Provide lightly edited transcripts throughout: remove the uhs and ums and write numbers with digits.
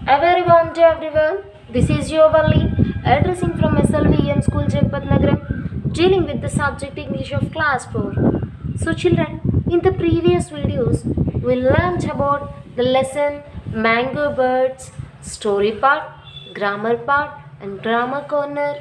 A very warm day everyone. This is your Valli addressing from SLVM School Jagpat Nagaram, dealing with the subject English of class 4. So children, in the previous videos we learned about the lesson Mango Birds, story part, grammar part and grammar corner.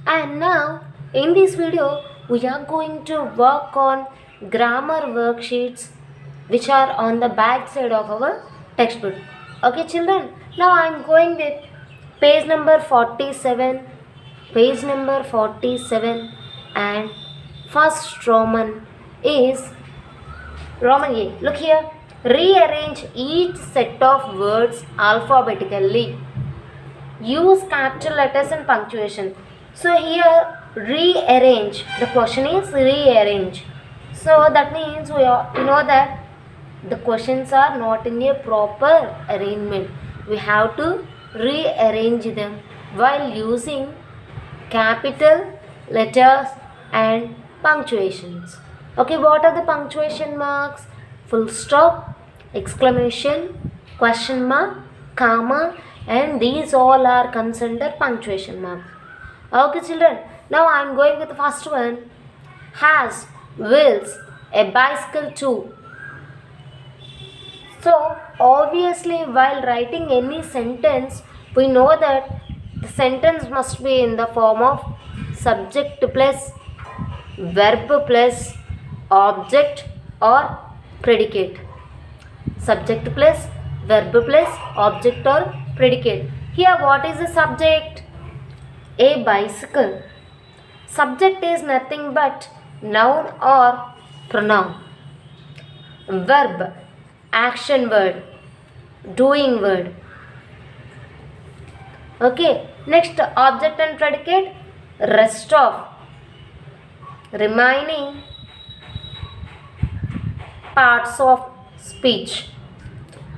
And now in this video we are going to work on grammar worksheets which are on the back side of our textbook. Okay children, now I am going with page number 47, and first Roman is Roman A. Look here, rearrange each set of words alphabetically. Use capital letters and punctuation. So here rearrange, the question is rearrange. So that means we know that the questions are not in a proper arrangement. We have to rearrange them while using capital letters and punctuations. Okay, what are the punctuation marks? Full stop, exclamation, question mark, comma, and these all are considered punctuation marks. Okay children, now I am going with the first one. Has wheels a bicycle too? So obviously while writing any sentence, we know that the sentence must be in the form of subject plus verb plus object or predicate. Subject plus verb plus object or predicate. Here what is the subject? A bicycle. Subject is nothing but noun or pronoun. Verb, action word, doing word. Okay, next object and predicate, rest of, remaining parts of speech.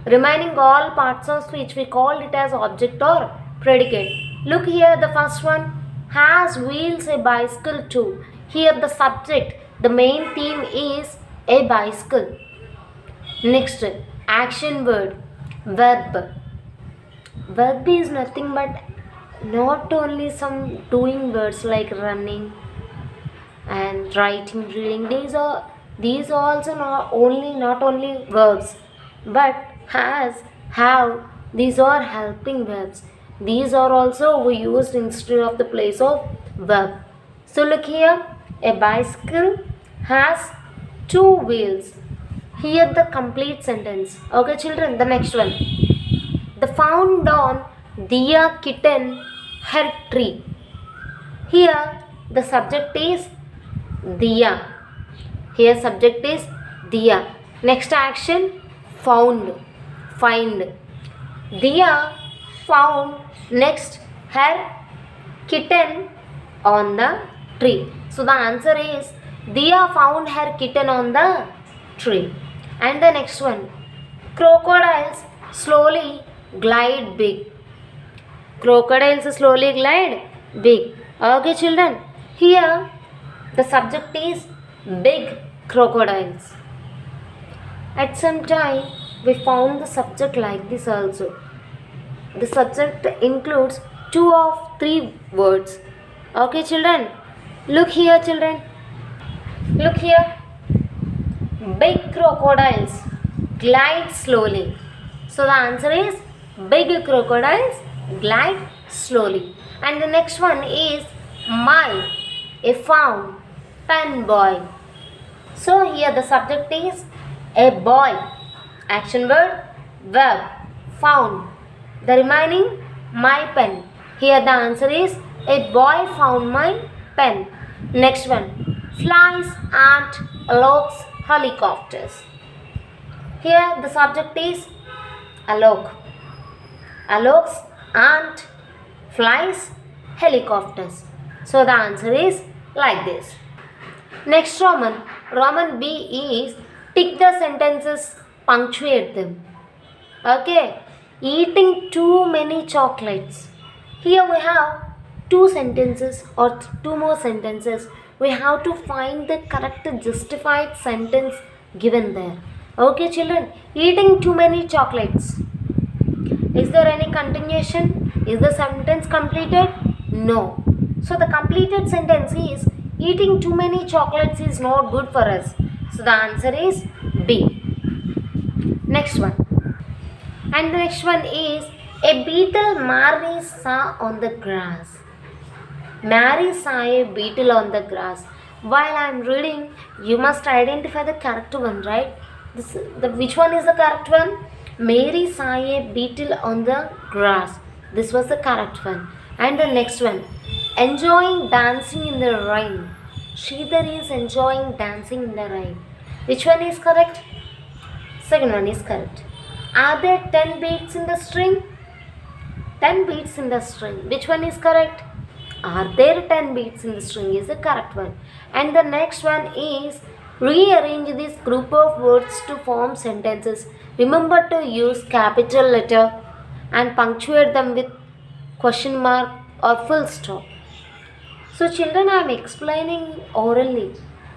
Remaining all parts of speech, we call it as object or predicate. Look here, the first one, has wheels a bicycle too. Here the subject, the main theme is a bicycle. Next, action word, verb. Verb is nothing but not only some doing words like running and writing, reading. These also not only verbs, but has, have. These are helping verbs. These are also used instead of the place of verb. So look here, a bicycle has two wheels. Here the complete sentence. Okay children, the next one. The found on Diya kitten her tree. Here the subject is Diya. Here subject is Diya. Next action, found, find. Diya found next her kitten on the tree. So the answer is Diya found her kitten on the tree. And the next one, crocodiles slowly glide big. Crocodiles slowly glide big. Okay children, here the subject is big crocodiles. At some time we found the subject like this also. The subject includes 2 of 3 words. Okay children, look here children, look here. Big crocodiles glide slowly. So the answer is big crocodiles glide slowly. And the next one is my, a found pen boy. So here the subject is a boy. Action word, verb, found. The remaining, my pen. Here the answer is a boy found my pen. Next one, flies and allocs helicopters. Here the subject is alloc. Allocs and flies helicopters. So the answer is like this. Next Roman, Roman B is tick the sentences, punctuate them. Okay, eating too many chocolates. Here we have 2 sentences or 2 more sentences. We have to find the correct justified sentence given there. Okay children, eating too many chocolates. Is there any continuation? Is the sentence completed? No. So the completed sentence is eating too many chocolates is not good for us. So the answer is B. Next one. And the next one is a beetle Mary saw on the grass. Mary saw a beetle on the grass. While I am reading, you must identify the correct one, right? Which one is the correct one? Mary saw a beetle on the grass. This was the correct one. And the next one, enjoying dancing in the rain. Sridhar is enjoying dancing in the rain. Which one is correct? Second one is correct. Are there 10 beats in the string? 10 beats in the string. Which one is correct? Are there 10 beats in the string is the correct one. And the next one is rearrange this group of words to form sentences. Remember to use capital letter and punctuate them with question mark or full stop. So children, I am explaining orally,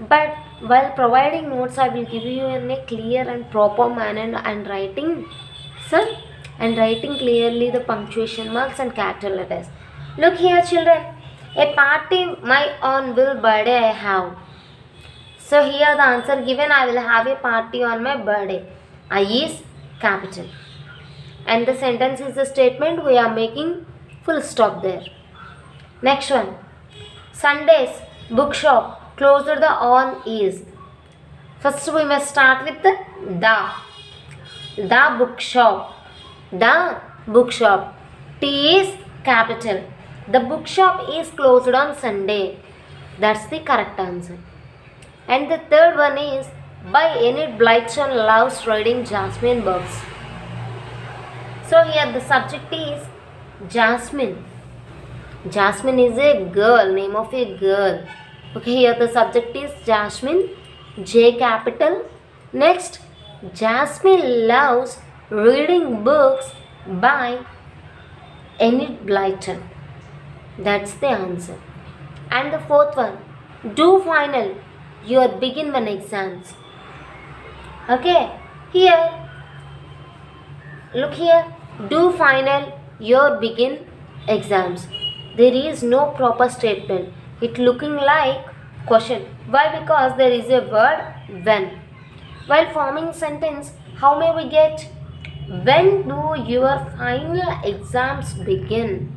but while providing notes I will give you in a clear and proper manner and writing clearly the punctuation marks and capital letters. Look here children, a party my own will birthday I have. So here the answer given, I will have a party on my birthday. I is capital. And the sentence is the statement, we are making full stop there. Next one. Sunday's bookshop closed the on is. First we must start with the bookshop. The bookshop. T is capital. The bookshop is closed on Sunday. That's the correct answer. And the third one is by Enid Blyton loves reading Jasmine books. So here the subject is Jasmine. Jasmine is a girl, name of a girl. Okay, here the subject is Jasmine, J capital. Next, Jasmine loves reading books by Enid Blyton. That's the answer. And the fourth one, do final your begin one exams. Okay, here, look here, do final your begin exams. There is no proper statement. It looking like question. Why? Because there is a word when. While forming sentence, how may we get? When do your final exams begin?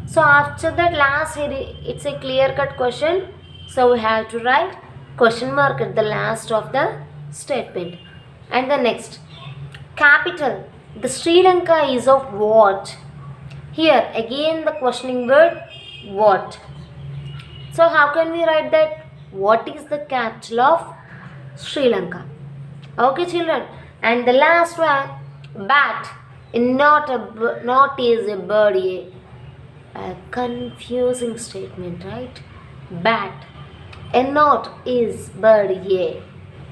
So after that last, it's a clear-cut question. So we have to write question mark at the last of the statement. And the next, capital. The Sri Lanka is of what? Here again the questioning word what. So how can we write that? What is the capital of Sri Lanka? Okay children. And the last one, bat. Not is a bird. A confusing statement, right? Bat. A not is bird.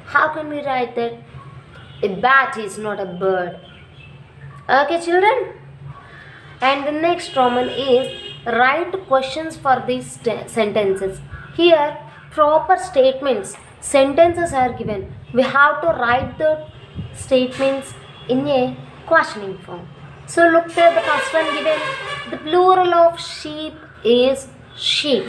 How can we write that? A bat is not a bird. Okay children. And the next Roman is write questions for these sentences. Here proper statements, sentences are given. We have to write the statements in a questioning form. So look at the first one given. The plural of sheep is sheep.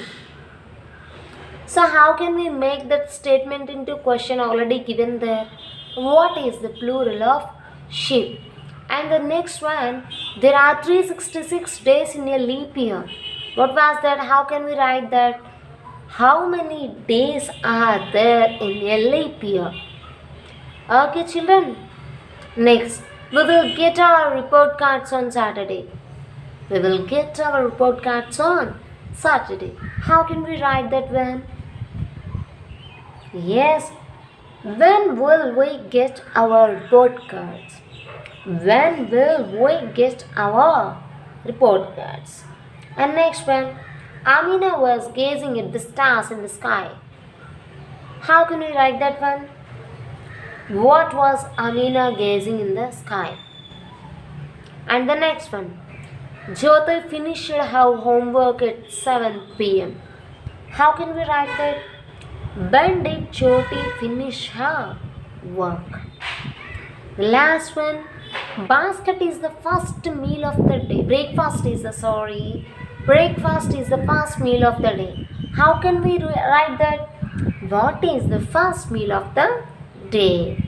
So how can we make that statement into question already given there? What is the plural of sheep? And the next one, there are 366 days in a leap year. What was that? How can we write that? How many days are there in a leap year? Okay children. Next, we will get our report cards on Saturday. We will get our report cards on Saturday. How can we write that when? Yes. When will we get our report cards? When will we get our report cards? And next one, Amina was gazing at the stars in the sky. How can we write that one? What was Amina gazing in the sky? And the next one, Jyoti finished her homework at 7 p.m. How can we write that? When did Jyoti finish her work? The last one, Basket is the first meal of the day. Breakfast is the first meal of the day. How can we write that? What is the first meal of the day?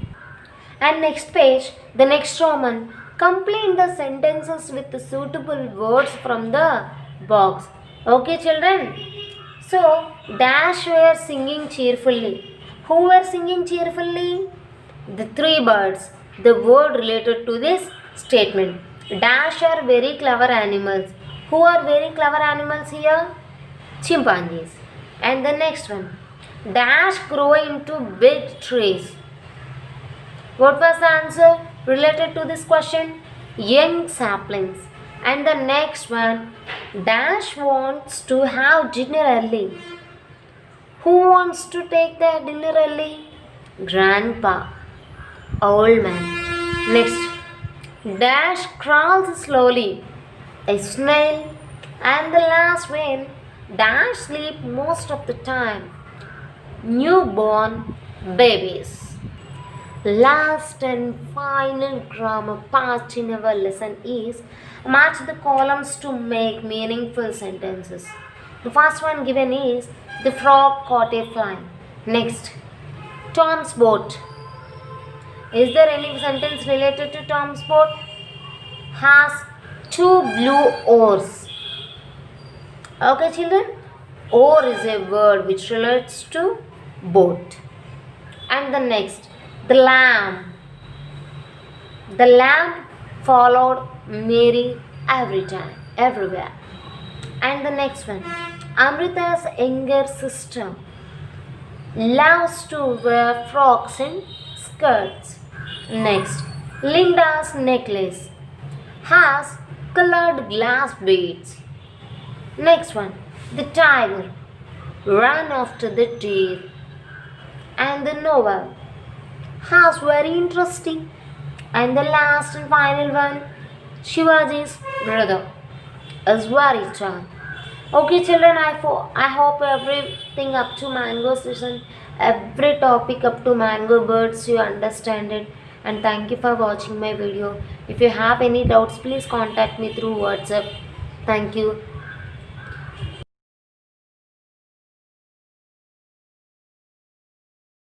And next page, the next Roman. Complete the sentences with the suitable words from the box. Okay, children? So, dash were singing cheerfully. Who were singing cheerfully? The three birds. The word related to this statement. Dash are very clever animals. Who are very clever animals here? Chimpanzees. And the next one. Dash grow into big trees. What was the answer related to this question? Young saplings. And the next one, Dash wants to have dinner early. Who wants to take their dinner early? Grandpa, old man. Next, Dash crawls slowly. A snail. And the last one, Dash sleep most of the time. Newborn babies. Last and final grammar part in our lesson is match the columns to make meaningful sentences. The first one given is the frog caught a fly. Next, Tom's boat. Is there any sentence related to Tom's boat? Has two blue oars. Okay, children? Oar is a word which relates to boat. And the next, the lamb. The lamb followed Mary every time, everywhere. And the next one, Amrita's younger sister loves to wear frocks and skirts. Next, Linda's necklace has colored glass beads. Next one, the tiger ran after the deer. And the novel has very interesting. And the last and final one, Shivaji's brother is very charming. Okay, children, I hope everything up to mango season, every topic up to mango birds you understand it. And thank you for watching my video. If you have any doubts, please contact me through WhatsApp. Thank you.